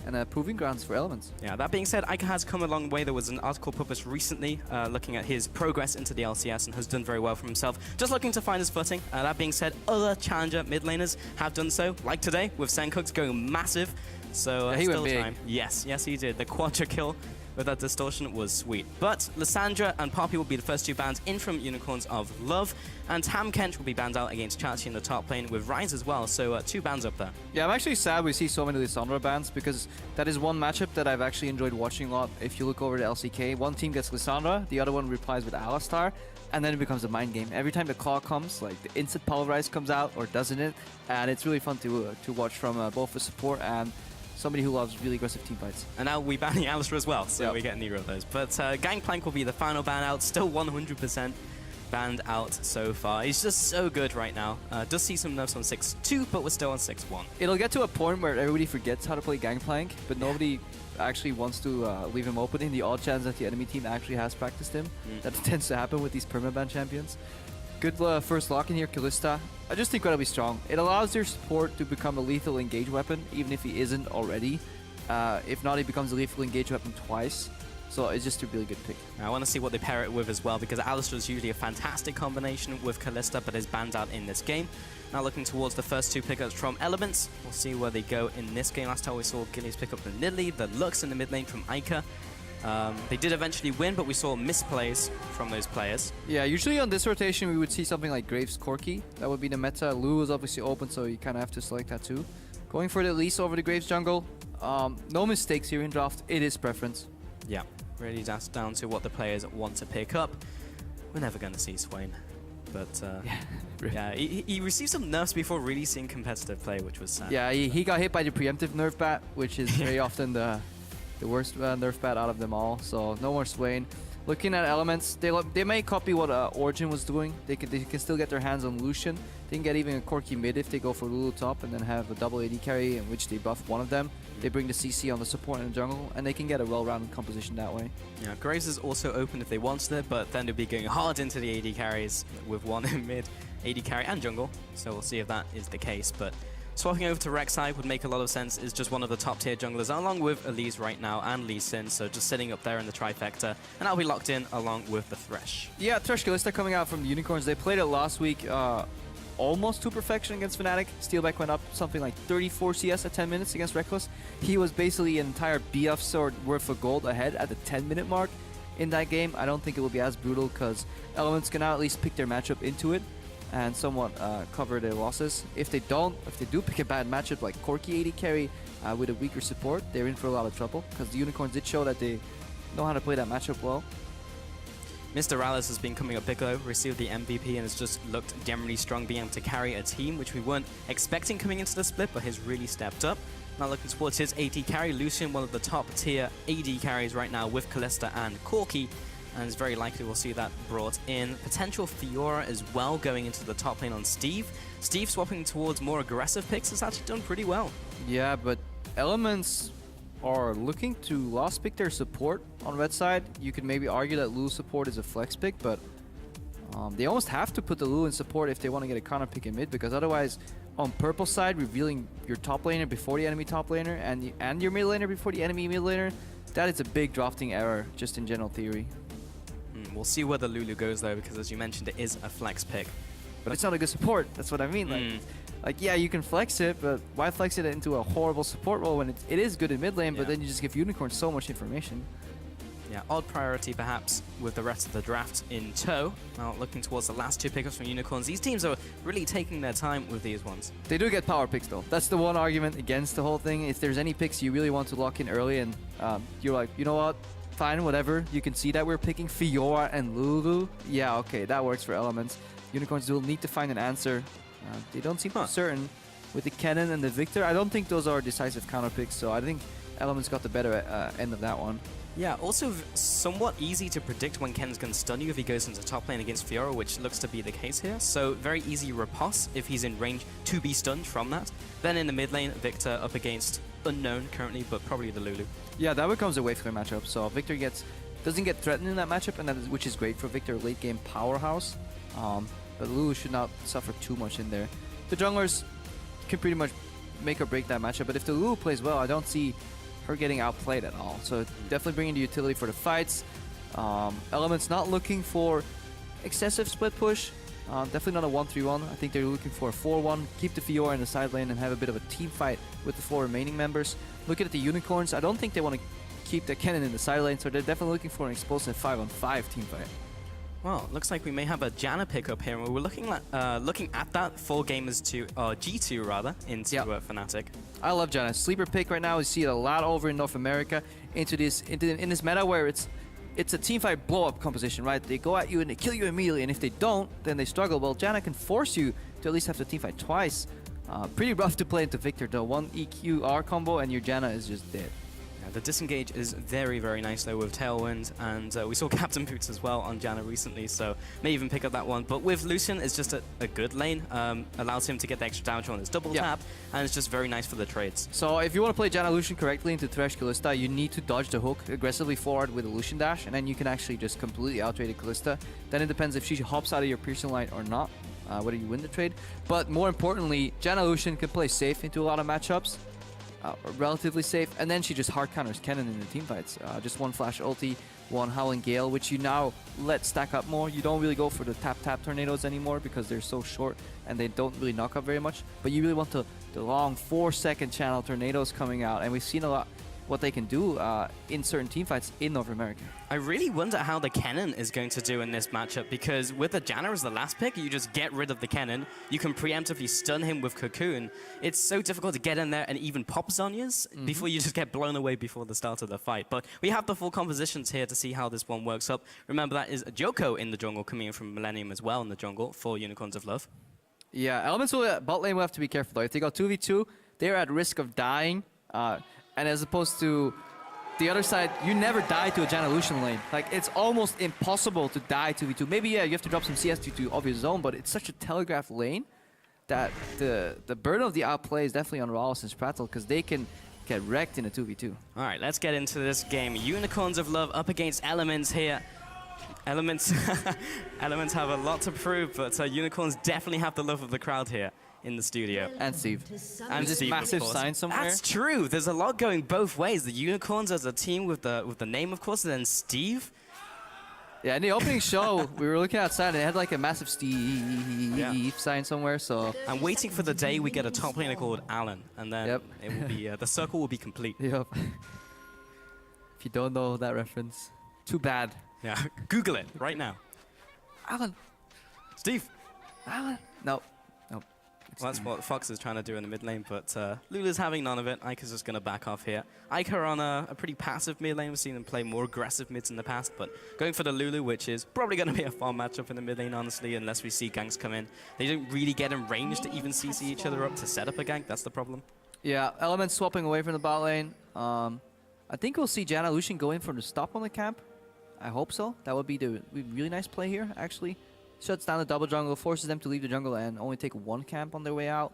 and proving grounds for Elements. Yeah, that being said, Ica has come a long way. There was an article published recently looking at his progress into the LCS and has done very well for himself. Just looking to find his footing. That being said, other challenger mid laners have done so, like today with Sencooks going massive. So yeah, he still went big. time. Yes, he did. The quadra kill with that distortion was sweet. But Lysandra and Poppy will be the first two bans in from Unicorns of Love, and Tam Kench will be banned out against Chachi in the top lane with Rise as well, so 2 bans up there. Yeah, I'm actually sad we see so many Lysandra bans, because that is one matchup that I've actually enjoyed watching a lot. If you look over the LCK, one team gets Lysandra, the other one replies with Alistar, and then it becomes a mind game. Every time the call comes, like the instant Pulverize comes out, or doesn't it? And it's really fun to watch from both the support and somebody who loves really aggressive team fights. And now we ban the Alistar as well, so we get neither of those. But Gangplank will be the final ban out, still 100% banned out so far. He's just so good right now. Does see some nerfs on 6-2, but we're still on 6-1. It'll get to a point where everybody forgets how to play Gangplank, but nobody actually wants to leave him open in the odd chance that the enemy team actually has practiced him. That tends to happen with these permaban champions. Good first lock in here, Kalista. I just incredibly strong. It allows their support to become a lethal engage weapon, even if he isn't already. If not, he becomes a lethal engage weapon twice. So it's just a really good pick. I want to see what they pair it with as well, because Alistar is usually a fantastic combination with Kalista, but is banned out in this game. Now looking towards the first 2 pickups from Elements. We'll see where they go in this game. Last time we saw Gillies pick up the Nidalee, the Lux in the mid lane from Ica. They did eventually win, but we saw misplays from those players. Yeah, usually on this rotation we would see something like Graves Corki. That would be the meta. Lu is obviously open, so you kind of have to select that too. Going for the Elise over the Graves jungle. No mistakes here in draft. It is preference. Yeah, really that's down to what the players want to pick up. We're never going to see Swain. But yeah, he received some nerfs before really seeing competitive play, which was sad. Yeah, he got hit by the preemptive nerf bat, which is very often the worst nerf bat out of them all. So no more Swain. Looking at Elements, they may copy what Origin was doing. They can still get their hands on Lucian. They can get even a Corki mid if they go for Lulu top and then have a double AD carry in which they buff one of them. They bring the CC on the support and the jungle, and they can get a well-rounded composition that way. Yeah, Graves is also open if they wanted it, but then they'll be going hard into the AD carries with one in mid, AD carry and jungle. So we'll see if that is the case. But swapping over to Rek'Sai would make a lot of sense. Is just one of the top tier junglers along with Elise right now and Lee Sin, so just sitting up there in the trifecta, and that'll be locked in along with the Thresh. Yeah, Thresh Kalista coming out from the Unicorns. They played it last week almost to perfection against Fnatic. Steelback went up something like 34 CS at 10 minutes against Reckless. He was basically an entire BF sword worth of gold ahead at the 10-minute mark in that game. I don't think it will be as brutal because Elements can now at least pick their matchup into it and somewhat cover their losses. If they do pick a bad matchup like Corki AD carry with a weaker support, they're in for a lot of trouble because the Unicorns did show that they know how to play that matchup well. Mr. Rallis has been coming up Piccolo, received the MVP, and has just looked generally strong, being able to carry a team, which we weren't expecting coming into the split, but has really stepped up. Now looking towards his AD carry, Lucian, one of the top tier AD carries right now with Kalista and Corki, and it's very likely we'll see that brought in. Potential Fiora as well going into the top lane on Steve. Steve swapping towards more aggressive picks has actually done pretty well. Yeah, but Elements are looking to lost pick their support on red side. You could maybe argue that Lulu support is a flex pick, but they almost have to put the Lulu in support if they want to get a counter pick in mid, because otherwise on purple side, revealing your top laner before the enemy top laner and your mid laner before the enemy mid laner, that is a big drafting error just in general theory. We'll see where the Lulu goes though, because as you mentioned, it is a flex pick. But it's not a good support, that's what I mean. Like, yeah, you can flex it, but why flex it into a horrible support role when it is good in mid lane, but then you just give Unicorn so much information. Yeah, odd priority perhaps with the rest of the draft in tow. Now looking towards the last 2 pickups from Unicorns, these teams are really taking their time with these ones. They do get power picks though. That's the one argument against the whole thing. If there's any picks you really want to lock in early and you're like, you know what, fine, whatever. You can see that we're picking Fiora and Lulu. Yeah, okay, that works for Elements. Unicorns will need to find an answer. They don't seem certain with the Cannon and the Victor. I don't think those are decisive counter picks, so I think Elements got the better end of that one. Yeah, also somewhat easy to predict when Ken's going to stun you if he goes into top lane against Fiora, which looks to be the case here. So very easy riposte if he's in range to be stunned from that. Then in the mid lane, Victor up against Unknown currently, but probably the Lulu. Yeah, that becomes a wave clear matchup. So Victor doesn't get threatened in that matchup, and which is great for Victor, late game powerhouse. But Lulu should not suffer too much in there. The junglers can pretty much make or break that matchup, but if the Lulu plays well, I don't see her getting outplayed at all. So definitely bringing the utility for the fights. Element's not looking for excessive split push. Definitely not a 1-3-1. I think they're looking for a 4-1, keep the Fiora in the side lane and have a bit of a team fight with the 4 remaining members. Looking at the Unicorns, I don't think they want to keep the cannon in the side lane, so they're definitely looking for an explosive 5-on-5 team fight. Well, looks like we may have a Janna pickup here, and we're looking at that 4 gamers to G2 rather into Fnatic. I love Janna. Sleeper pick right now. We see it a lot over in North America in this meta where it's a teamfight blow-up composition, right? They go at you and they kill you immediately, and if they don't, then they struggle. Well, Janna can force you to at least have to teamfight twice. Pretty rough to play into Victor, though. 1 EQR combo and your Janna is just dead. Yeah, the disengage is very, very nice, though, with Tailwind, and we saw Captain Boots as well on Janna recently, so may even pick up that one. But with Lucian, it's just a good lane. Allows him to get the extra damage on his double tap, and it's just very nice for the trades. So if you want to play Janna Lucian correctly into Thresh Kalista, you need to dodge the hook aggressively forward with a Lucian dash, and then you can actually just completely outtrade a Kalista. Then it depends if she hops out of your piercing line or not, whether you win the trade. But more importantly, Janna Lucian can play safe into a lot of matchups. Relatively safe, and then she just hard counters Kennen in the team fights. Just 1 flash ulti, 1 Howling Gale, which you now let stack up more. You don't really go for the tap tornadoes anymore because they're so short and they don't really knock up very much. But you really want the long 4-second channel tornadoes coming out, and we've seen a lot what they can do in certain team fights in North America. I really wonder how the Kennen is going to do in this matchup, because with the Janna as the last pick, you just get rid of the Kennen. You can preemptively stun him with Cocoon. It's so difficult to get in there and even pop Zhonya's before you just get blown away before the start of the fight. But we have the full compositions here to see how this one works up. Remember, that is Joko in the jungle, coming in from Millennium as well in the jungle for Unicorns of Love. Yeah, Elements will, bot lane will have to be careful though. If they go 2v2, they're at risk of dying. And as opposed to the other side, you never die to a Janna Lucian lane. Like, it's almost impossible to die 2v2. Maybe, yeah, you have to drop some CS to obvious zone, but it's such a telegraphed lane that the burden of the outplay is definitely on Rawless and Sprattle, because they can get wrecked in a 2v2. All right, let's get into this game. Unicorns of Love up against Elements here. Elements Elements have a lot to prove, but Unicorns definitely have the love of the crowd here in the studio. And Steve. And this Steve, massive sign somewhere. That's true. There's a lot going both ways. The Unicorns as a team with the name, of course, and then Steve. Yeah, in the opening show, we were looking outside and it had like a massive Steve sign somewhere, so... I'm waiting for the day we get a top laner called Alan, and then it will be, the circle will be complete. Yep. If you don't know that reference, too bad. Yeah, Google it right now. Alan. Steve. Alan. No. Well, that's what Fox is trying to do in the mid lane, but Lulu's having none of it. Ike is just going to back off here. Ike are on a pretty passive mid lane. We've seen them play more aggressive mids in the past, but going for the Lulu, which is probably going to be a fun matchup in the mid lane, honestly, unless we see ganks come in. They don't really get in range to even CC each other up to set up a gank. That's the problem. Yeah, Elements swapping away from the bot lane. I think we'll see Janna Lucian go in for the stop on the camp. I hope so. That would be the really nice play here, actually. Shuts down the double jungle, forces them to leave the jungle and only take 1 camp on their way out.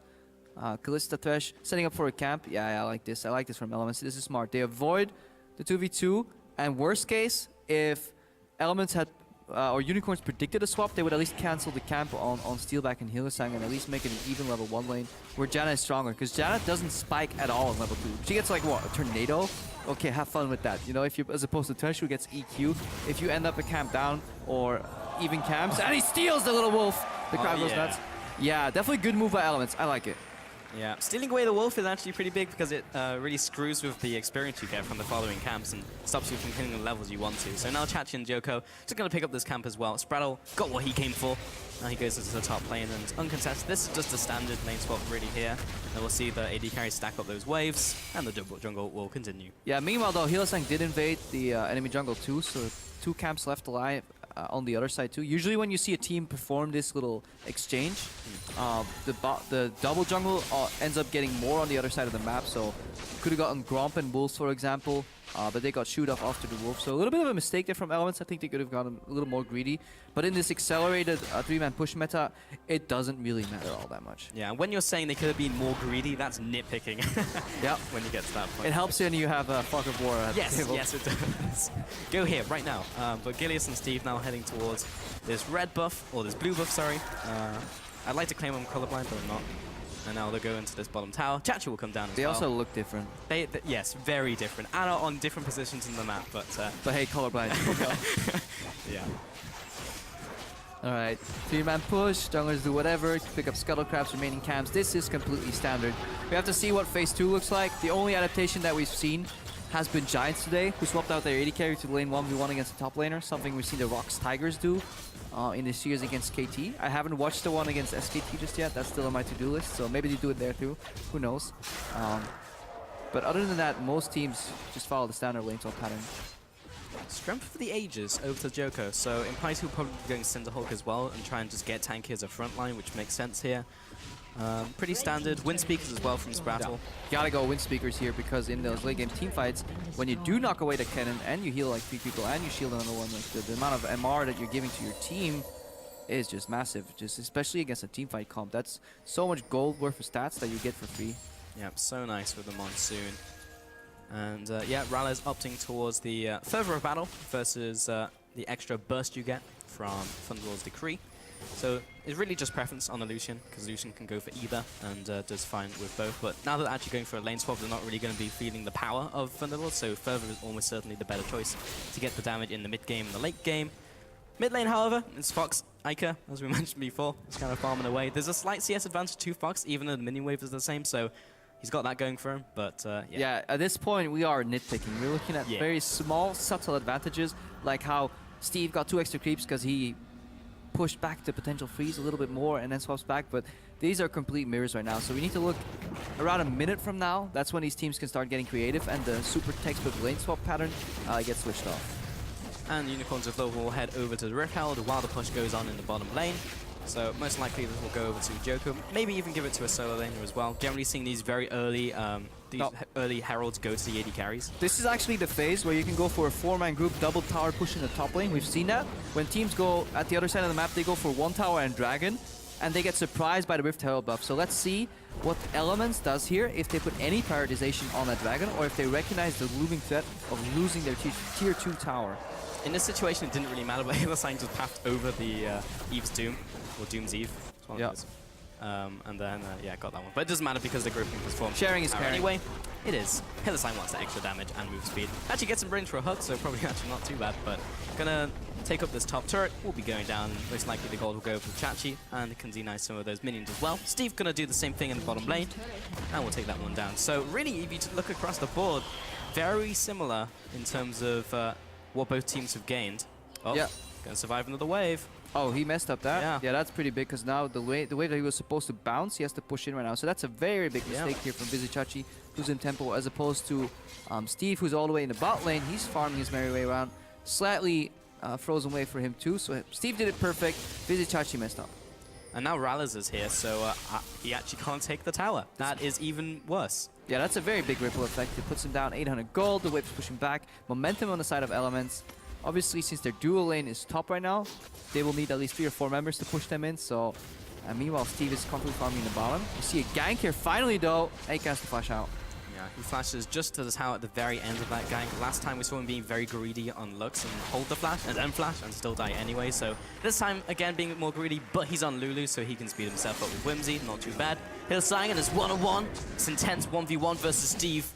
Kalista Thresh setting up for a camp. Yeah, I like this. I like this from Elements. This is smart. They avoid the 2v2, and worst case, if Elements had or Unicorns predicted a swap, they would at least cancel the camp on Steelback and Hylissang and at least make it an even level 1 lane where Janna is stronger, because Janna doesn't spike at all in level 2. She gets like, what, a tornado? Okay, have fun with that. You know, if you, as opposed to Thresh, who gets EQ, if you end up a camp down or even camps, and he steals the little wolf. The crowd goes nuts. Yeah, definitely good move by Elements. I like it. Yeah, stealing away the wolf is actually pretty big because it really screws with the experience you get from the following camps and stops you from hitting the levels you want to. So now Chachi and Joko just going to pick up this camp as well. Sprattle got what he came for. Now he goes into the top lane and uncontested. This is just a standard lane swap really here. And we'll see the AD carry stack up those waves and the jungle will continue. Yeah, meanwhile though, Hylissang did invade the enemy jungle too, so 2 camps left alive. On the other side too. Usually when you see a team perform this little exchange, the double jungle ends up getting more on the other side of the map, so could have gotten Gromp and Wolves for example, but they got shoot off after the Wolf. So a little bit of a mistake there from Elements. I think they could have gotten a little more greedy, but in this accelerated 3-man push meta, it doesn't really matter all that much. Yeah, and when you're saying they could have been more greedy, that's nitpicking. Yeah, when you get to that point. It helps when you have a Fog of War at the table. Yes, it does. Go here, right now. But Gilius and Steve now heading towards this red buff, or this blue buff, sorry. I'd like to claim I'm colorblind, but I'm not. And now they'll go into this bottom tower. Chachi will come down as They well. also look different. Yes, very different. And are on different positions in the map, but But hey, colorblind. yeah. Alright, 3-man push, junglers do whatever, pick up Scuttle Crab's remaining camps. This is completely standard. We have to see what phase 2 looks like. The only adaptation that we've seen has been Giants today, who swapped out their AD carry to lane 1v1 against the top laner, something we've seen the Rocks Tigers do in the series against KT. I haven't watched the one against SKT just yet, that's still on my to-do list, so maybe they do it there too, who knows. But other than that, most teams just follow the standard lane swap pattern. Strength for the ages over to Joko, so implies he'll probably be going Cinderhawk as well and try and just get tanky as a front line, which makes sense here. Pretty standard. Wind Speakers as well from Sprattle. Gotta go Wind Speakers here because in those late game team fights, when you do knock away the cannon and you heal like 3 people and you shield another one, like the amount of MR that you're giving to your team is just massive, just especially against a team fight comp. That's so much gold worth of stats that you get for free. Yep, so nice with the Monsoon. And yeah, Rally's opting towards the fervor of battle versus the extra burst you get from Thunderlord's Decree. So it's really just preference on a Lucian, because Lucian can go for either and does fine with both. But now that they're actually going for a lane swap, they're not really going to be feeling the power of Thunderlord, so fervor is almost certainly the better choice to get the damage in the mid game and the late game. Mid lane, however, it's Fox Ica, as we mentioned before. It's kind of farming away. There's a slight CS advantage to Fox, even though the minion wave is the same, so he's got that going for him, but Yeah, at this point we are nitpicking. We're looking at very small, subtle advantages, like how Steve got 2 extra creeps because he pushed back the potential freeze a little bit more and then swaps back, but these are complete mirrors right now. So we need to look around a minute from now. That's when these teams can start getting creative and the super textbook lane swap pattern gets switched off. And Unicorns of Love will head over to the Rift Herald while the push goes on in the bottom lane. So most likely this will go over to Joko, maybe even give it to a solo laner as well. Generally seeing these very early early heralds go to the AD carries. This is actually the phase where you can go for a 4-man group double tower push in the top lane. We've seen that. When teams go at the other side of the map, they go for 1 tower and dragon, and they get surprised by the Rift Herald buff. So let's see what Elements does here, if they put any prioritization on that dragon, or if they recognize the looming threat of losing their tier 2 tower. In this situation, it didn't really matter, but Hillside just passed over the Eve's Doom, or Doom's Eve. Yeah. And then, yeah, got that one. But it doesn't matter because the grouping was formed. Sharing is caring. Anyway, it is. Hillside wants the extra damage and move speed. Actually gets some range for a hook, so probably actually not too bad. But gonna take up this top turret. We'll be going down. Most likely the gold will go over to Chachi, and can deny some of those minions as well. Steve gonna do the same thing in the bottom lane, and we'll take that one down. So really, if you look across the board, very similar in terms of what both teams have gained. Oh, yeah. Gonna survive another wave. Oh, he messed up that? Yeah. That's pretty big, because now the way that he was supposed to bounce, he has to push in right now. So that's a very big mistake here from Vizichachi, who's in tempo, as opposed to Steve, who's all the way in the bot lane. He's farming his merry way around. Slightly frozen way for him too, so Steve did it perfect. Vizichachi messed up. And now Rallis is here, so he actually can't take the tower. That is even worse. Yeah, that's a very big ripple effect. It puts him down 800 gold, the whip's pushing back. Momentum on the side of Elements. Obviously, since their dual lane is top right now, they will need at least 3 or 4 members to push them in, so... meanwhile, Steve is comfortably farming in the bottom. You see a gank here, finally though, AK has to flash out. Yeah, he flashes just to the tower at the very end of that gank. Last time we saw him being very greedy on Lux and hold the flash, and then flash, and still die anyway, so... This time, again, being more greedy, but he's on Lulu, so he can speed himself up with Whimsy, not too bad. Hillsang, and it's 1-on-1. It's intense 1v1 versus Steve.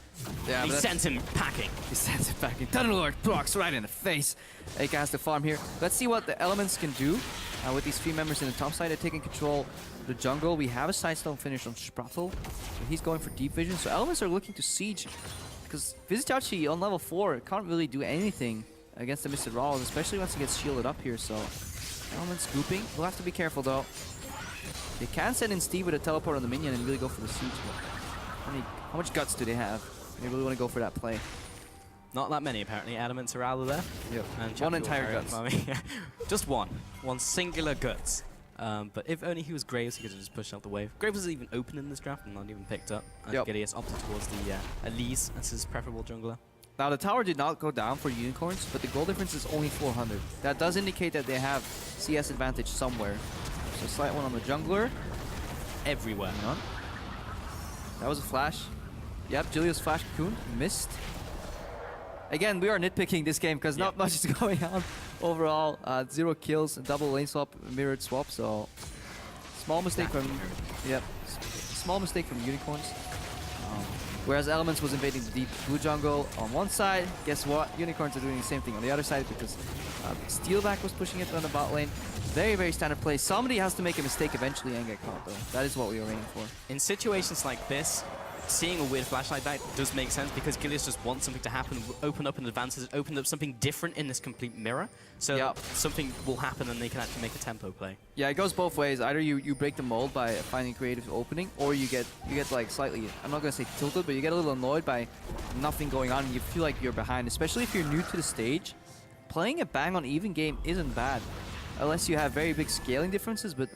Yeah, he sent him packing. He sends it back in. Thunderlord blocks right in the face. AK has to farm here. Let's see what the Elements can do with these 3 members in the top side. They're taking control of the jungle. We have a sidestone finish on Sprattle, so he's going for deep vision. So Elements are looking to siege, because Vizichachi on level 4 can't really do anything against the Mr. Rawls, especially once he gets shielded up here. So Elements grouping. We'll have to be careful though. They can send in Steve with a teleport on the minion and really go for the siege. How much guts do they have? They really want to go for that play. Not that many, apparently. Adamant are out of there. Yep. And one entire guts. Just one. One singular guts. But if only he was Graves, he could have just pushed out the wave. Graves was even open in this draft and not even picked up. And Gideus opted towards the Elise as his preferable jungler. Now, the tower did not go down for Unicorns, but the goal difference is only 400. That does indicate that they have CS advantage somewhere. So slight one on the jungler. Everywhere. That was a flash. Yep, Julius flash cocoon missed. Again, we are nitpicking this game because not much is going on overall. 0 kills, a double lane swap, mirrored swap. So small mistake from small mistake from Unicorns. Whereas Elements was invading the deep blue jungle on one side, guess what? Unicorns are doing the same thing on the other side because Steelback was pushing it on the bot lane. Very, very standard play. Somebody has to make a mistake eventually and get caught, though. That is what we were aiming for. In situations like this, seeing a weird flash like that does make sense because Gilius just wants something to happen, open up an advantage, open up something different in this complete mirror. So something will happen and they can actually make a tempo play. Yeah, it goes both ways. Either you break the mold by finding a creative opening, or you get like slightly, I'm not gonna say tilted, but you get a little annoyed by nothing going on and you feel like you're behind, especially if you're new to the stage. Playing a bang on even game isn't bad, unless you have very big scaling differences, but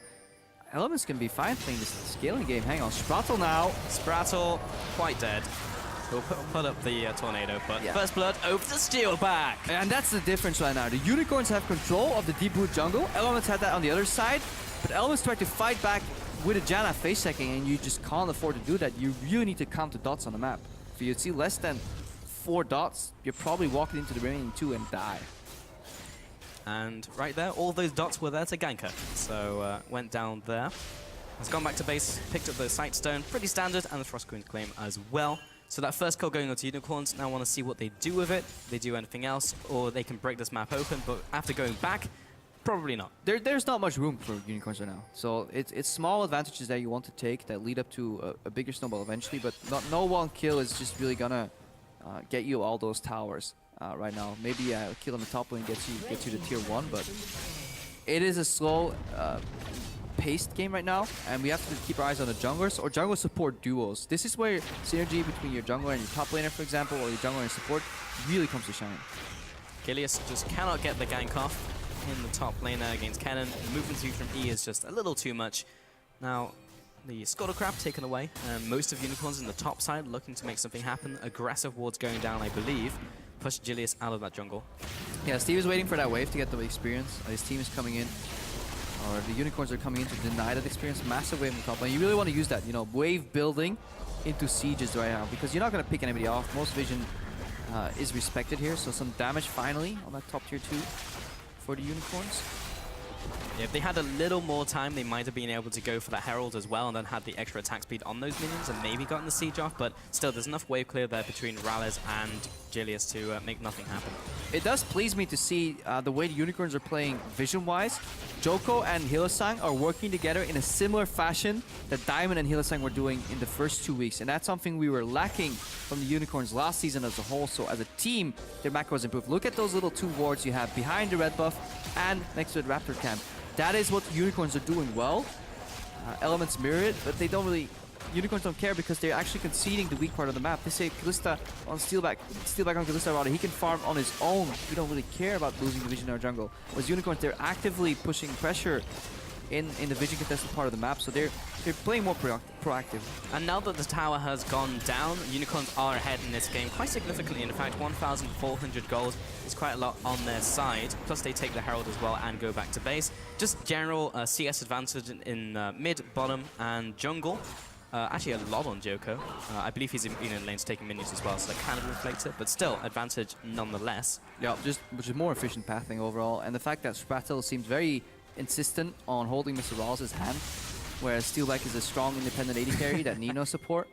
Elements can be fine playing this scaling game. Hang on, Sprattle now. Sprattle, quite dead. We'll put up the tornado, but first blood over the Steelback. And that's the difference right now. The Unicorns have control of the deep blue jungle. Elements had that on the other side, but Elements tried to fight back with a Janna face checking, and you just can't afford to do that. You really need to count the dots on the map. If you see less than 4 dots, you're probably walking into the remaining 2 and die. And right there, all those dots were there to gank her. So went down there. Has gone back to base, picked up the Sightstone, pretty standard, and the Frost Queen's Claim as well. So that first kill going on to Unicorns, now want to see what they do with it. They do anything else, or they can break this map open, but after going back, probably not. There's not much room for Unicorns right now. So it's small advantages that you want to take that lead up to a bigger snowball eventually, but no one kill is just really gonna get you all those towers. Right now, maybe a kill on the top lane gets you to tier 1, but it is a slow paced game right now, and we have to keep our eyes on the junglers or jungle support duos. This is where synergy between your jungler and your top laner, for example, or your jungler and support really comes to shine. Gilius just cannot get the gank off in the top laner against Kennen. The movement speed from E is just a little too much. Now, the Scuttlecraft taken away, and most of Unicorns in the top side looking to make something happen. Aggressive wards going down, I believe. Push Gilius out of that jungle. Yeah, Steve is waiting for that wave to get the experience. His team is coming in, or the Unicorns are coming in to deny that experience. Massive wave in the top lane. You really want to use that, you know, wave building into sieges right now, because you're not going to pick anybody off. Most vision is respected here, so some damage finally on that top tier 2 for the Unicorns. Yeah, if they had a little more time, they might have been able to go for that Herald as well and then had the extra attack speed on those minions and maybe gotten the siege off, but still, there's enough wave clear there between Rallis and Gilius to make nothing happen. It does please me to see the way the Unicorns are playing vision-wise. Joko and Hylissang are working together in a similar fashion that Diamond and Hylissang were doing in the first 2 weeks, and that's something we were lacking from the Unicorns last season as a whole. So as a team, their macro has improved. Look at those little 2 wards you have behind the red buff and next to the Raptor camp. That is what the Unicorns are doing well. Elements mirror it, but they don't really... Unicorns don't care because they're actually conceding the weak part of the map. They say Kalista on Steelback on Kalista rather. He can farm on his own. We don't really care about losing the vision in our jungle. Whereas Unicorns, they're actively pushing pressure in the vision contested part of the map, so they're playing more proactive. And now that the tower has gone down, Unicorns are ahead in this game quite significantly. In fact, 1,400 gold is quite a lot on their side. Plus, they take the Herald as well and go back to base. Just general CS advantage in mid, bottom, and jungle. Actually, a lot on Joko. I believe he's in lanes taking minions as well, so that kind of reflects it, but still, advantage nonetheless. Yeah, which is more efficient pathing overall, and the fact that Sprattle seems very insistent on holding Mr. Rawls' hand, whereas Steelback is a strong independent AD carry that need no support.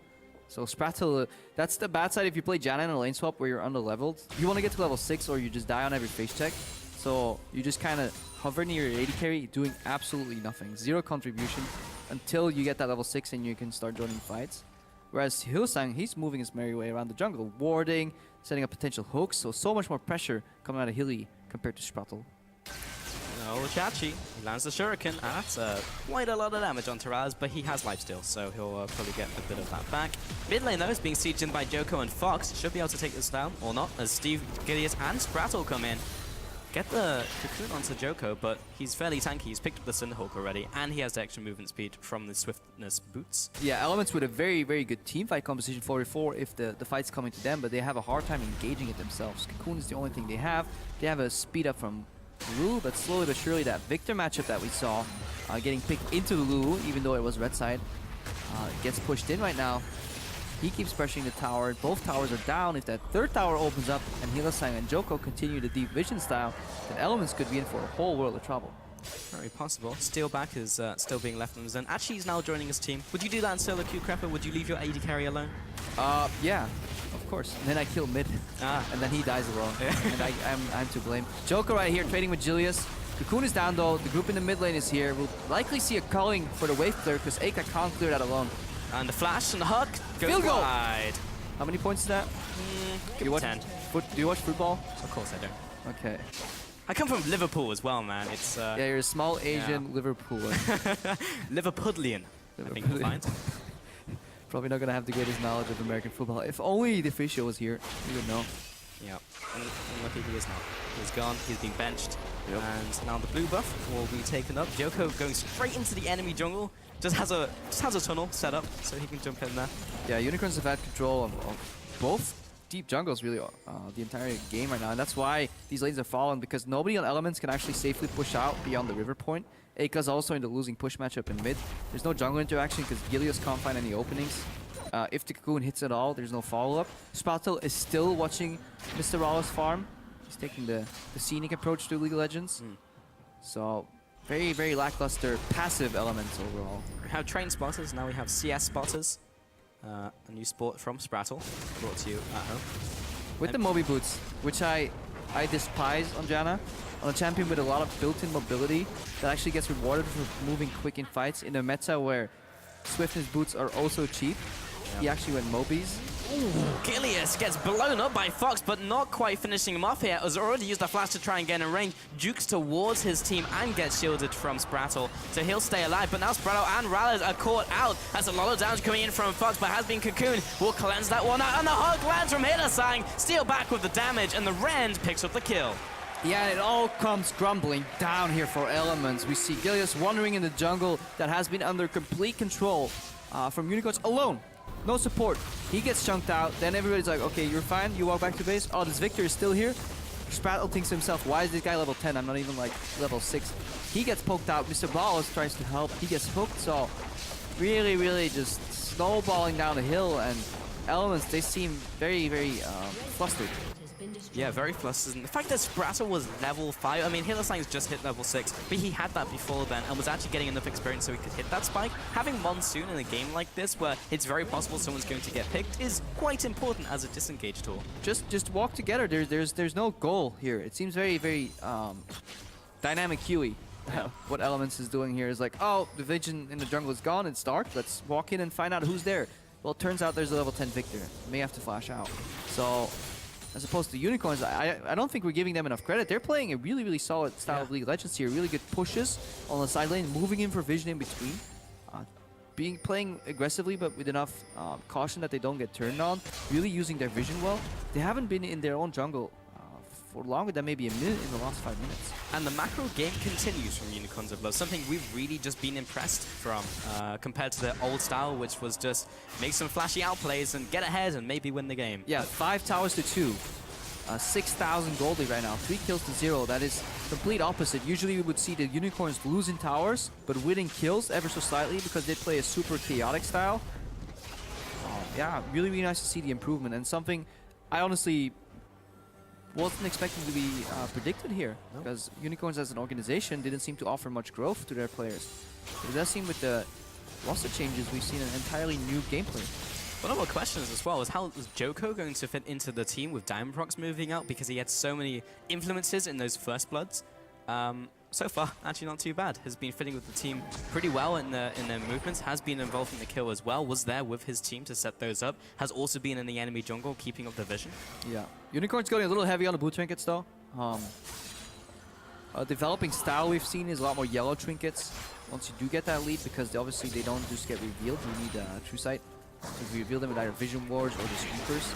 So Sprattle, that's the bad side if you play Janna in a lane swap where you're under-leveled. You want to get to level 6 or you just die on every face check. So you just kind of hover near your AD carry, doing absolutely nothing. 0 contribution until you get that level 6 and you can start joining fights. Whereas Hylissang, he's moving his merry way around the jungle, warding, setting up potential hooks, so much more pressure coming out of Hilly compared to Sprattle. Oh, Chachi, he lands the Shuriken. That's quite a lot of damage on Taraz, but he has lifesteal, so he'll probably get a bit of that back. Mid lane, though, is being sieged in by Joko and Fox. Should be able to take this down, or not, as Steve, Gilius, and Sprattle come in. Get the Cocoon onto Joko, but he's fairly tanky. He's picked up the Cinderhawk already, and he has the extra movement speed from the Swiftness boots. Yeah, Elements with a very, very good teamfight composition 4v4 if the fight's coming to them, but they have a hard time engaging it themselves. Cocoon is the only thing they have. They have a speed up from Lulu, but slowly but surely that Victor matchup that we saw getting picked into Lulu, even though it was red side, gets pushed in right now. He keeps pressuring the tower. Both towers are down. If that third tower opens up and Hylissang and Joko continue the deep vision style, then Elements could be in for a whole world of trouble. Very possible. Steelback is still being left on his own. Actually, he's now joining his team. Would you do that in solo queue, Crepper? Would you leave your AD carry alone? Yeah, of course. And then I kill mid, and then he dies alone. And I'm to blame. Joker right here trading with Julius. Cocoon is down though. The group in the mid lane is here. We'll likely see a culling for the wave clear because Aka can't clear that alone. And the flash and the hook goes Field goal! wide. How many points is that? Give me 10. Do you watch football? Of course I don't. Okay. I come from Liverpool as well, man. It's Yeah, you're a small Asian Liverpooler. Liverpudlian, I think you'll find. Probably not gonna have the greatest knowledge of American football. If only the official was here, we would know. Yeah, and lucky he is not. He's gone, he's been benched, Yep. and now the blue buff will be taken up. Joko going straight into the enemy jungle, just has a tunnel set up so he can jump in there. Yeah, Unicorns have had control of both deep jungles really the entire game right now, and that's why these lanes have fallen, because nobody on Elements can actually safely push out beyond the river point. Aka's also in the losing push matchup in mid. There's no jungle interaction because Gilius can't find any openings. If the Cocoon hits at all, there's no follow-up. Sproutle is still watching Mr. Wallace farm. He's taking the scenic approach to League of Legends. So, very, very lackluster passive Elements overall. We have train spotters, now we have CS spotters. A new sport from Sprattle, brought to you at home. With the Moby Boots, which I despise on Janna, on a champion with a lot of built-in mobility that actually gets rewarded for moving quick in fights in a meta where swiftness boots are also cheap. He actually went Mobies. Ooh, Gilius gets blown up by Fox, but not quite finishing him off here. Has already used the flash to try and get in range. Jukes towards his team and gets shielded from Sprattle, so he'll stay alive. But now Sprattle and Rallis are caught out. That's a lot of damage coming in from Fox, but has been Cocoon. Will cleanse that one out, and the hug lands from Hittersang. Steal back with the damage, and the Rend picks up the kill. Yeah, it all comes crumbling down here for Elements. We see Gilius wandering in the jungle that has been under complete control from Unicorns alone. No support. He gets chunked out. Then everybody's like, okay, you're fine. You walk back to base. Oh, this Victor is still here. Sprattle thinks to himself, why is this guy level 10? I'm not even like level 6. He gets poked out. Mr. Wallace tries to help. He gets hooked. So really, really just snowballing down the hill. And Elements, they seem very, very flustered. Yeah, very flustered. And the fact that Sprattle was level 5, I mean, Hittersang's just hit level 6, but he had that before then and was actually getting enough experience so he could hit that spike. Having Monsoon in a game like this, where it's very possible someone's going to get picked, is quite important as a disengage tool. Just walk together. There's no goal here. It seems very, very dynamic Huey. What Elements is doing here is like, oh, the vision in the jungle is gone. It's dark. Let's walk in and find out who's there. Well, it turns out there's a level 10 Victor. May have to flash out. So, as opposed to Unicorns, I don't think we're giving them enough credit. They're playing a really, really solid style of League of Legends here. Really good pushes on the side lane, moving in for vision in between. Playing aggressively, but with enough caution that they don't get turned on. Really using their vision well. They haven't been in their own jungle for longer than maybe a minute in the last 5 minutes. And the macro game continues from Unicorns of Love, something we've really just been impressed from compared to the old style, which was just make some flashy outplays and get ahead and maybe win the game. Yeah, 5 towers to 2. 6,000 goldie right now, 3 kills to 0. That is complete opposite. Usually we would see the Unicorns losing towers, but winning kills ever so slightly because they play a super chaotic style. Yeah, really, really nice to see the improvement, and something I honestly wasn't expecting to be predicted here, because Unicorns as an organization didn't seem to offer much growth to their players. It does seem with the roster changes, we've seen an entirely new gameplay. One of our questions as well is how is Joko going to fit into the team with Diamondprox moving out, because he had so many influences in those First Bloods. So far, actually not too bad. Has been fitting with the team pretty well in their movements. Has been involved in the kill as well. Was there with his team to set those up. Has also been in the enemy jungle, keeping up the vision. Yeah. Unicorn's going a little heavy on the blue trinkets though. Developing style we've seen is a lot more yellow trinkets once you do get that lead, because obviously they don't just get revealed. You need True Sight to reveal them with either Vision Wards or the Sweepers.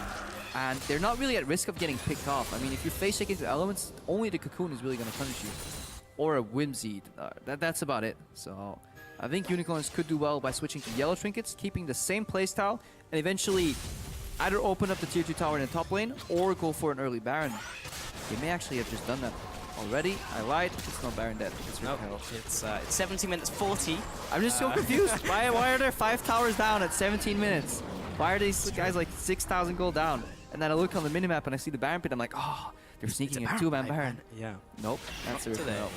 And they're not really at risk of getting picked off. I mean, if you're face shaking to Elements, only the Cocoon is really going to punish you. Or a Whimsy. That's about it. So I think Unicorns could do well by switching to yellow trinkets, keeping the same playstyle, and eventually either open up the tier 2 tower in the top lane or go for an early Baron. They may actually have just done that already. I lied. It's not Baron dead. It's Repel. It's 17 minutes 40. I'm just so confused. Why are there 5 towers down at 17 minutes? Why are these guys like 6,000 gold down? And then I look on the minimap and I see the Baron pit. I'm like, oh, they're sneaking a 2-man Baron. Yeah. Nope. That's a Repel.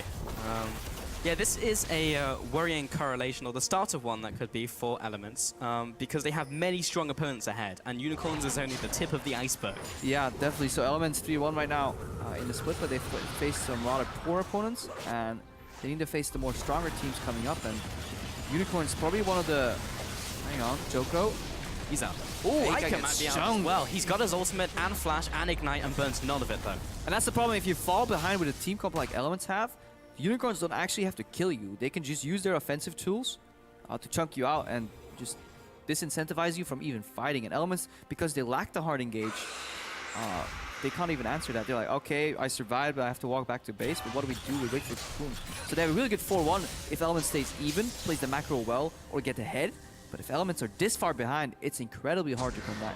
Yeah, this is a worrying correlation, or the start of one that could be for Elements, because they have many strong opponents ahead, and Unicorns is only the tip of the iceberg. Yeah, definitely. So Elements 3-1 right now in the split, but they've faced some rather poor opponents, and they need to face the more stronger teams coming up, and Unicorns probably one of the... Hang on, Joko. He's out. Oh, Ica might be out as well. He's got his ultimate and flash and ignite and burns none of it though. And that's the problem. If you fall behind with a team comp like Elements have, Unicorns don't actually have to kill you. They can just use their offensive tools to chunk you out and just disincentivize you from even fighting. And Elements, because they lack the hard engage, they can't even answer that. They're like, okay, I survived, but I have to walk back to base. But what do? We wait for Cocoon. So they have a really good 4-1 if Elements stays even, plays the macro well, or get ahead. But if Elements are this far behind, it's incredibly hard to come back.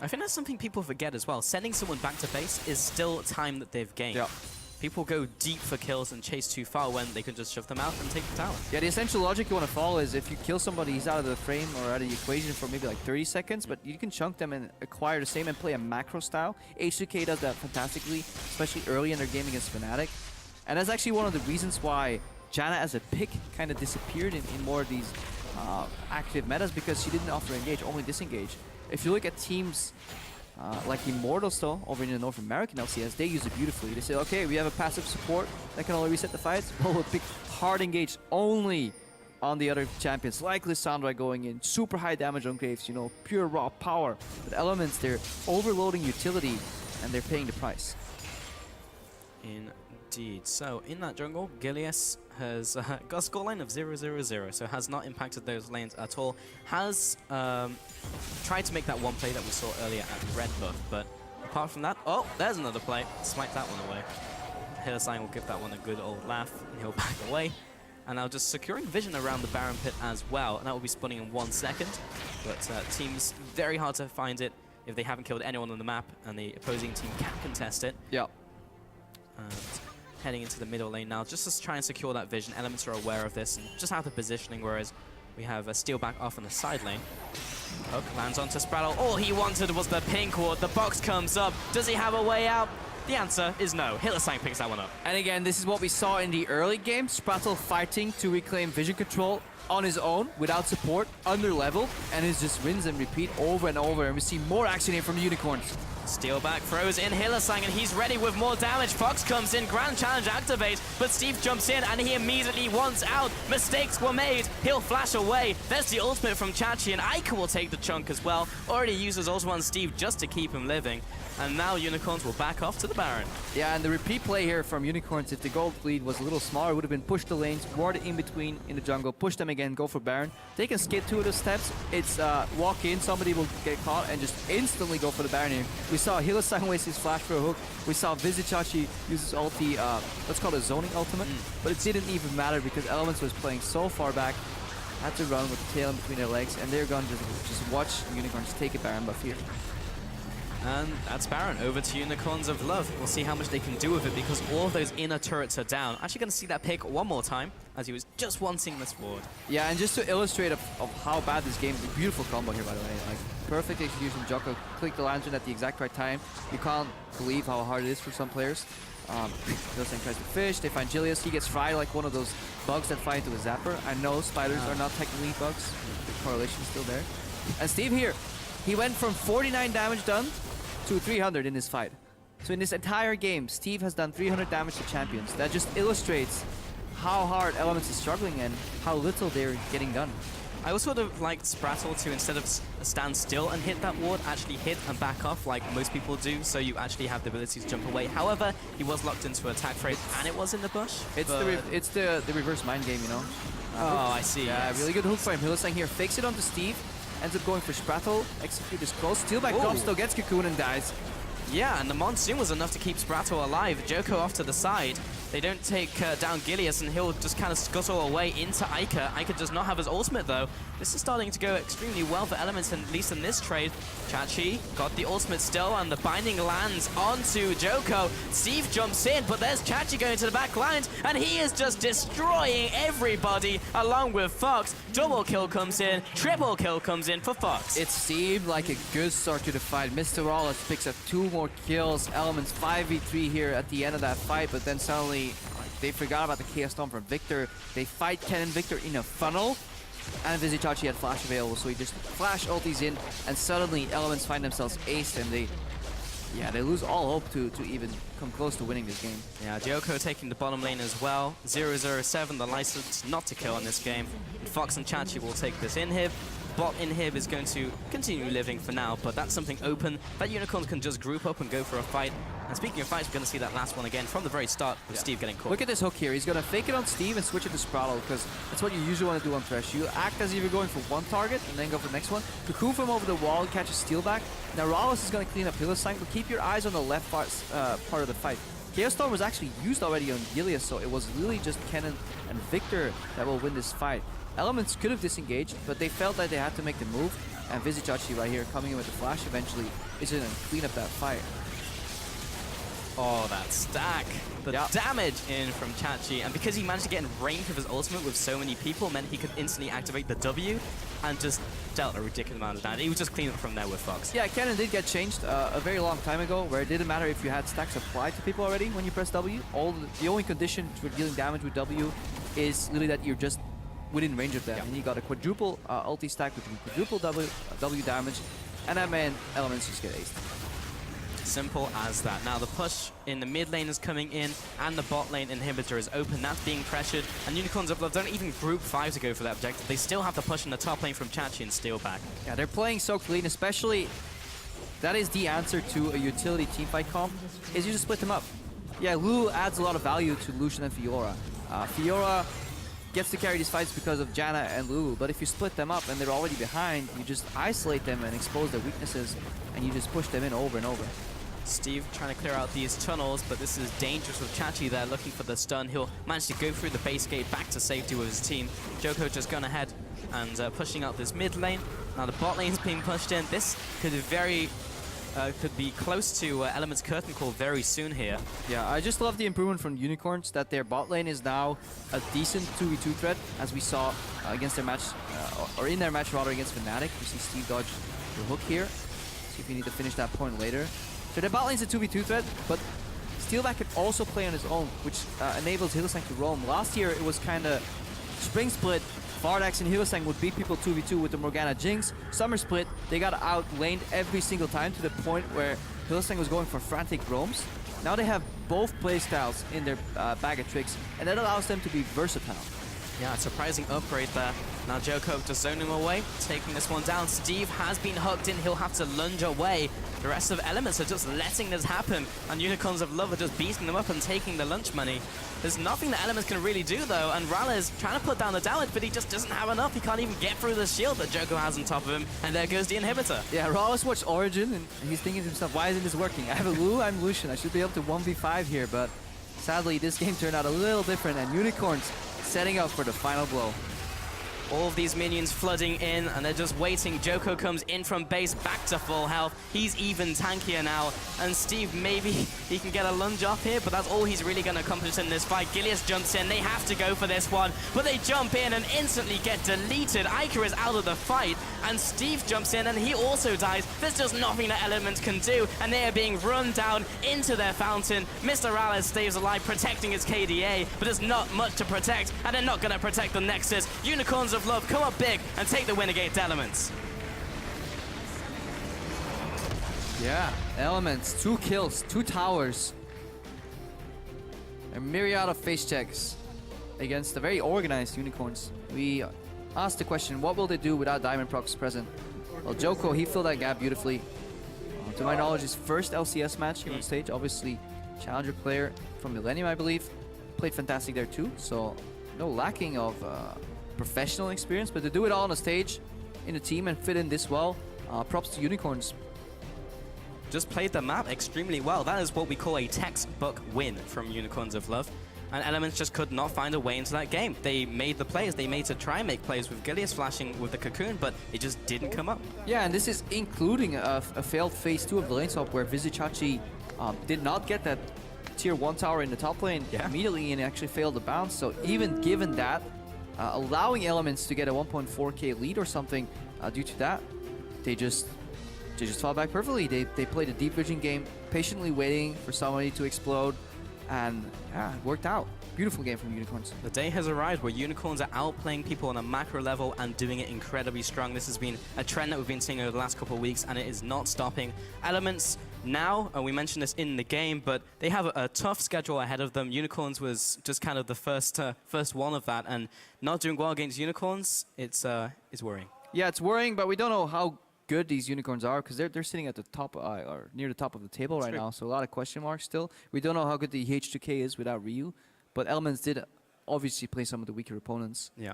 I think that's something people forget as well. Sending someone back to base is still time that they've gained. Yeah. People go deep for kills and chase too far when they can just shove them out and take the tower. Yeah, the essential logic you want to follow is if you kill somebody, he's out of the frame or out of the equation for maybe like 30 seconds, but you can chunk them and acquire the same and play a macro style. H2K does that fantastically, especially early in their game against Fnatic. And that's actually one of the reasons why Janna as a pick kind of disappeared in more of these active metas, because she didn't offer engage, only disengage. If you look at teams like Immortals though, over in the North American LCS, they use it beautifully. They say, okay, we have a passive support that can only reset the fights, but we'll pick hard engage only on the other champions, like Lissandra going in, super high damage on Graves, you know, pure raw power. But Elements, they're overloading utility, and they're paying the price. Indeed. So in that jungle, Gilius has got a scoreline of 0-0-0, so has not impacted those lanes at all. Has tried to make that one play that we saw earlier at Red Buff, but apart from that, oh, there's another play. Smack that one away. Hillersign will give that one a good old laugh, and he'll back away. And now just securing vision around the Baron pit as well, and that will be spawning in 1 second. But teams, very hard to find it if they haven't killed anyone on the map, and the opposing team can contest it. Yeah. Heading into the middle lane now, just to try and secure that vision. Elements are aware of this and just have the positioning, whereas we have a steal back off on the side lane. Hook lands onto Spraddle. All he wanted was the pink ward. The box comes up. Does he have a way out? The answer is no. Hillersign picks that one up. And again, this is what we saw in the early game. Spraddle fighting to reclaim vision control on his own, without support, under level, and it just wins and repeat over and over. And we see more action here from the Unicorns. Steal back, throws in Hillersign, and he's ready with more damage. Fox comes in, Grand Challenge activates, but Steve jumps in, and he immediately wants out. Mistakes were made. He'll flash away. There's the ultimate from Chachi, and Ica will take the chunk as well. Already uses ultimate on Steve just to keep him living. And now Unicorns will back off to the Baron. Yeah, and the repeat play here from Unicorns, if the gold lead was a little smaller, would have been push the lanes, ward in between in the jungle, push them again, go for Baron. They can skip 2 of the steps. It's walk in, somebody will get caught, and just instantly go for the Baron here. We saw Hillersign waste his flash for a hook. We saw Vizichachi use his ulti, let's call it a zoning ultimate, but it didn't even matter because Elements was playing so far back. Had to run with the tail in between their legs, and they're going to just watch Unicorns take a Baron buff here. And that's Baron, over to Unicorns of Love. We'll see how much they can do with it because all of those inner turrets are down. Actually going to see that pick one more time as he was just wanting this ward. Yeah, and just to illustrate of how bad this game is, a beautiful combo here by the way. Like, perfect execution, Joko clicked the lantern at the exact right time. You can't believe how hard it is for some players. Hillersign tries to fish, they find Gilius, he gets fried like one of those bugs that fly into a zapper. I know spiders are not technically bugs, the correlation is still there. And Steve here, he went from 49 damage done to 300 in this fight. So in this entire game, Steve has done 300 damage to champions. That just illustrates how hard Elements is struggling and how little they're getting done. I also would have liked Spraddle to, instead of stand still and hit that ward, actually hit and back off like most people do, so you actually have the ability to jump away. However, he was locked into attack phase and it was in the bush. It's the reverse mind game, you know? Oh, I see. Yeah, yes. really good hook for him. Hillersign here fakes it onto Steve. Ends up going for Spraddle, execute is close, steal back drop, still gets Cocoon and dies. Yeah, and the Monsoon was enough to keep Spraddle alive. Joko off to the side. They don't take down Gilius, and he'll just kind of scuttle away into Ica. Ica does not have his ultimate, though. This is starting to go extremely well for Elements, and at least in this trade. Chachi got the ultimate still, and the binding lands onto Joko. Steve jumps in, but there's Chachi going to the back lines, and he is just destroying everybody along with Fox. Double kill comes in, triple kill comes in for Fox. It seemed like a good start to the fight. Mr. Wallace picks up 2 more kills. Elements 5v3 here at the end of that fight, but then suddenly they forgot about the Chaos Storm from Victor. They fight Ken and Victor in a funnel, and Vizichachi had flash available, so he just flash ultis in, and suddenly Elements find themselves aced, and they lose all hope to even come close to winning this game. Yeah, Joko taking the bottom lane as well. 007, the license not to kill in this game. Fox and Chachi will take this inhib. Bot inhib is going to continue living for now, but that's something open that Unicorns can just group up and go for a fight. And speaking of fights, we're going to see that last one again from the very start with Steve getting caught. Look at this hook here. He's going to fake it on Steve and switch it to Spraddle, because that's what you usually want to do on Thresh. You act as if you're going for one target and then go for the next one. Cocoon from over the wall, catch a steal back. Now Rallis is going to clean up Hylissang, but keep your eyes on the left part of the fight. Chaos Storm was actually used already on Gilius, so it was really just Kennen and Victor that will win this fight. Elements could have disengaged, but they felt that they had to make the move, and Vizichachi right here coming in with the flash eventually is going to clean up that fight. Oh, that stack. The damage in from Chachi, and because he managed to get in range of his ultimate with so many people, meant he could instantly activate the W and just dealt a ridiculous amount of damage. He was just cleaning up from there with Fox. Yeah, Kennen did get changed a very long time ago, where it didn't matter if you had stacks applied to people already when you press W. The only condition for dealing damage with W is really that you're just within range of them. And he got a quadruple ulti stack with quadruple W damage, and that man Elements just get aced. Simple as that. Now the push in the mid lane is coming in, and the bot lane inhibitor is open. That's being pressured, and Unicorns of Love don't even group 5 to go for that objective. They still have the push in the top lane from Chachi and steal back. Yeah, they're playing so clean, especially that is the answer to a utility teamfight comp, is you just split them up. Yeah, Lulu adds a lot of value to Lucian and Fiora. Fiora gets to carry these fights because of Janna and Lulu, but if you split them up and they're already behind, you just isolate them and expose their weaknesses, and you just push them in over and over. Steve trying to clear out these tunnels, but this is dangerous with Chachi there, looking for the stun. He'll manage to go through the base gate back to safety with his team. Joko just gone ahead and pushing out this mid lane. Now the bot lane's being pushed in. This could be close to Element's curtain call very soon here. Yeah, I just love the improvement from Unicorns, that their bot lane is now a decent 2v2 threat, as we saw against their match, or in their match rather, against Fnatic. You see Steve dodge the hook here. See if you need to finish that point later. So their bot lane's a 2v2 threat, but Steelback can also play on his own, which enables Hylissang to roam. Last year it was kind of spring split. Vardax and Hylissang would beat people 2v2 with the Morgana Jinx. Summer split, they got outlaned every single time to the point where Hylissang was going for frantic roams. Now they have both playstyles in their bag of tricks, and that allows them to be versatile. Yeah, surprising upgrade there. Now Joko just zoning away, taking this one down. Steve has been hooked in, he'll have to lunge away. The rest of Elements are just letting this happen, and Unicorns of Love are just beating them up and taking the lunch money. There's nothing that Elements can really do though, and Rala is trying to put down the damage, but he just doesn't have enough. He can't even get through the shield that Joko has on top of him, and there goes the inhibitor. Yeah, Rala's watched Origin, and he's thinking to himself, why isn't this working? I have a Lulu, I'm Lucian, I should be able to 1v5 here, but sadly this game turned out a little different, and Unicorns setting up for the final blow. All of these minions flooding in, and they're just waiting. Joko comes in from base, back to full health. He's even tankier now, and Steve, maybe he can get a lunge off here, but that's all he's really going to accomplish in this fight. Gilius jumps in. They have to go for this one, but they jump in and instantly get deleted. Iker is out of the fight, and Steve jumps in, and he also dies. There's just nothing that Element can do, and they are being run down into their fountain. Mr. Rallis stays alive, protecting his KDA, but there's not much to protect, and they're not going to protect the Nexus. Unicorns of Love come up big and take the win against Elements. Yeah, Elements, 2 kills, 2 towers. A myriad of face checks against the very organized Unicorns. We asked the question, what will they do without Diamond Prox present? Well, Joko, he filled that gap beautifully. To my knowledge, his first LCS match here on stage, obviously challenger player from Millennium, I believe. Played fantastic there too, so no lacking of professional experience, but to do it all on a stage in a team and fit in this well, props to Unicorns. Just played the map extremely well. That is what we call a textbook win from Unicorns of Love. And Elements just could not find a way into that game. They made the plays. They made to try and make plays with Gilius flashing with the Cocoon, but it just didn't come up. Yeah, and this is including a failed phase 2 of the lane swap where Vizichachi did not get that tier 1 tower in the top lane immediately and actually failed to bounce. So even given that, allowing Elements to get a 1.4k lead or something due to that, they just fought back perfectly. They played a deep vision game, patiently waiting for somebody to explode, And yeah, it worked out. Beautiful game from Unicorns. The day has arrived where Unicorns are outplaying people on a macro level and doing it incredibly strong. This has been a trend that we've been seeing over the last couple of weeks, and it is not stopping. Elements now, we mentioned this in the game, but they have a tough schedule ahead of them. Unicorns was just kind of the first one of that, and not doing well against Unicorns, it's worrying. Yeah, it's worrying, but we don't know how good these Unicorns are because they're sitting at the top or near the top of the table right now. So a lot of question marks still. We don't know how good the H2K is without Ryu, but Elements did obviously play some of the weaker opponents. Yeah.